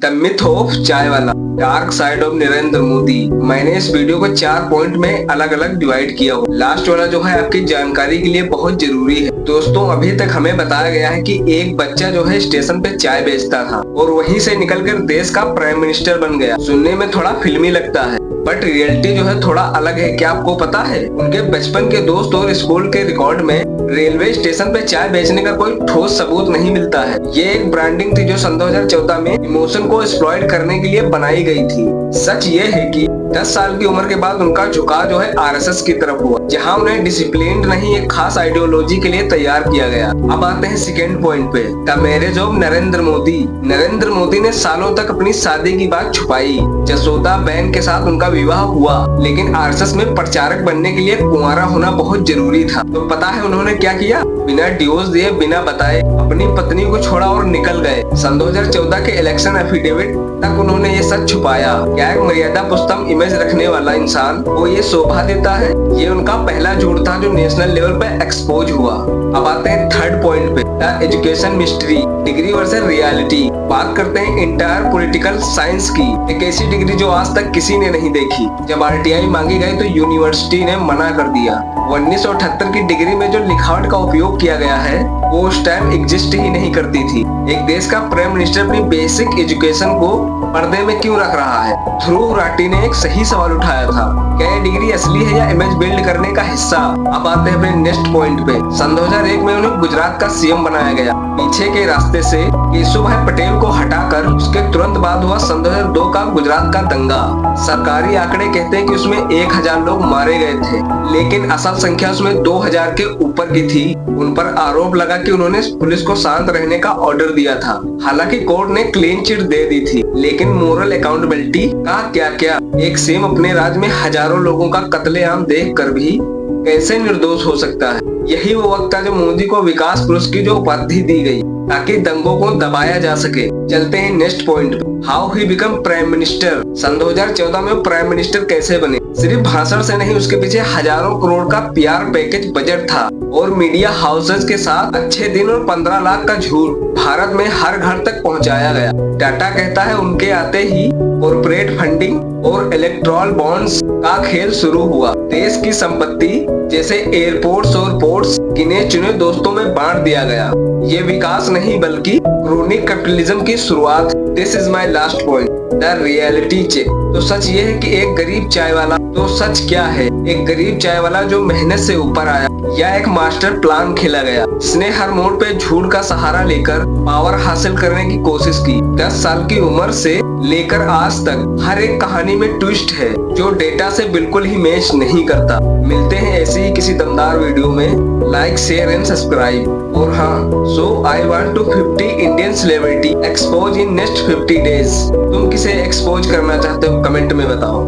The myth of चाय वाला, dark side of Narendra Modi. मैंने इस वीडियो को 4 पॉइंट में अलग अलग डिवाइड किया हो। लास्ट वाला जो है आपकी जानकारी के लिए बहुत जरूरी है। दोस्तों, अभी तक हमें बताया गया है कि एक बच्चा जो है स्टेशन पे चाय बेचता था और वहीं से निकलकर देश का प्राइम मिनिस्टर बन गया। सुनने में थोड़ा फिल्मी लगता है, बट रियलिटी जो है थोड़ा अलग है। क्या आपको पता है, उनके बचपन के दोस्त और स्कूल के रिकॉर्ड में रेलवे स्टेशन पे चाय बेचने का कोई ठोस सबूत नहीं मिलता है। ये एक ब्रांडिंग थी जो सन 2014 में इमोशन को एक्सप्लॉइट करने के लिए बनाई गई थी। सच ये है कि 10 साल की उम्र के बाद उनका झुकाव जो है आरएसएस की तरफ हुआ, जहां उन्हें डिसिप्लिन नहीं एक खास आइडियोलॉजी के लिए तैयार किया गया। अब आते हैं सेकेंड पॉइंट पे, the marriage of Narendra Modi. Narendra Modi ने सालों तक अपनी शादी की बात छुपाई। जसोदा बहन के साथ उनका विवाह हुआ, लेकिन आरएसएस में प्रचारक बनने के लिए कुंवारा होना बहुत जरूरी था। तो पता है उन्होंने क्या किया? बिना डिवोर्स दिए, बिना बताए अपनी पत्नी को छोड़ा और निकल गए। सन 2014 के इलेक्शन एफिडेविट तक उन्होंने ये सच छुपाया। क्या एक मर्यादा पुस्तम इमेज रखने वाला इंसान को ये शोभा देता है? ये उनका पहला झूठ था जो नेशनल लेवल पे एक्सपोज हुआ। अब आते हैं थर्ड पॉइंट पे, the education mystery, degree versus reality. बात करते हैं इंटायर पॉलिटिकल साइंस की, एक ऐसी डिग्री जो आज तक किसी ने नहीं देखी। जब आरटीआई मांगी गई तो यूनिवर्सिटी ने मना कर दिया। 1978 की डिग्री में जो लिखावट का उपयोग किया गया है वो उस टाइम एग्जिस्ट ही नहीं करती थी। एक देश का प्राइम मिनिस्टर अपनी बेसिक एजुकेशन को पर्दे में क्यों रख रहा है? ध्रुव राठी ने एक सही सवाल उठाया था, क्या ये डिग्री असली है या इमेज बिल्ड करने का हिस्सा? अब आते हैं अपने नेक्स्ट पॉइंट पे। सन 2001 में उन्हें गुजरात का सीएम बनाया गया। पीछे के रास्ते से केशुभाई पटेल को हटाकर उसके तुरंत बाद हुआ सन 2002 का गुजरात का दंगा। सरकारी आंकड़े कहते हैं कि उसमें 1000 लोग मारे गए थे, लेकिन असल संख्या उसमें 2000 के ऊपर की थी। उन पर आरोप लगा कि उन्होंने पुलिस को शांत रहने का ऑर्डर दिया था। हालांकि कोर्ट ने क्लीन चिट दे दी थी, लेकिन मोरल अकाउंटेबिलिटी का क्या क्या? एक सीएम अपने राज्य में हजारों लोगों का कत्लेआम देखकर भी कैसे निर्दोष हो सकता है? यही वो वक्त था जब मोदी को विकास पुरुष की जो उपाधि दी गई ताकि दंगों को दबाया जा सके। चलते हैं नेक्स्ट पॉइंट पे, how he became prime minister. सन 2014 में प्राइम मिनिस्टर कैसे बने? सिर्फ भाषण से नहीं, उसके पीछे हजारों करोड़ का पीआर पैकेज बजट था और मीडिया हाउसेस के साथ अच्छे दिन और 15 लाख का झूठ भारत में हर घर तक पहुंचाया गया। डाटा कहता है उनके आते ही कॉर्पोरेट फंडिंग और इलेक्ट्रॉल बॉन्ड्स का खेल शुरू हुआ। देश की संपत्ति जैसे एयरपोर्ट्स और पोर्ट्स गिने चुने दोस्तों में बांट दिया गया। ये विकास नहीं बल्कि क्रोनिक कैपिटलिज्म की शुरुआत। This is my last point, the reality check. तो सच ये है कि एक गरीब चाय वाला, तो सच क्या है? एक गरीब चाय वाला जो मेहनत से ऊपर आया या एक मास्टर प्लान खेला गया, जिसने हर मोड़ पे झूठ का सहारा लेकर पावर हासिल करने की कोशिश की। 10 साल की उम्र से लेकर आज तक हर एक कहानी में ट्विस्ट है जो डेटा से बिल्कुल ही मैच नहीं करता। मिलते हैं ऐसे ही किसी दमदार वीडियो में। Like, share and subscribe. और हाँ, so I want to 50 Indian celebrity expose in next 50 days. तुम किसे एक्सपोज करना चाहते हो कमेंट में बताओ।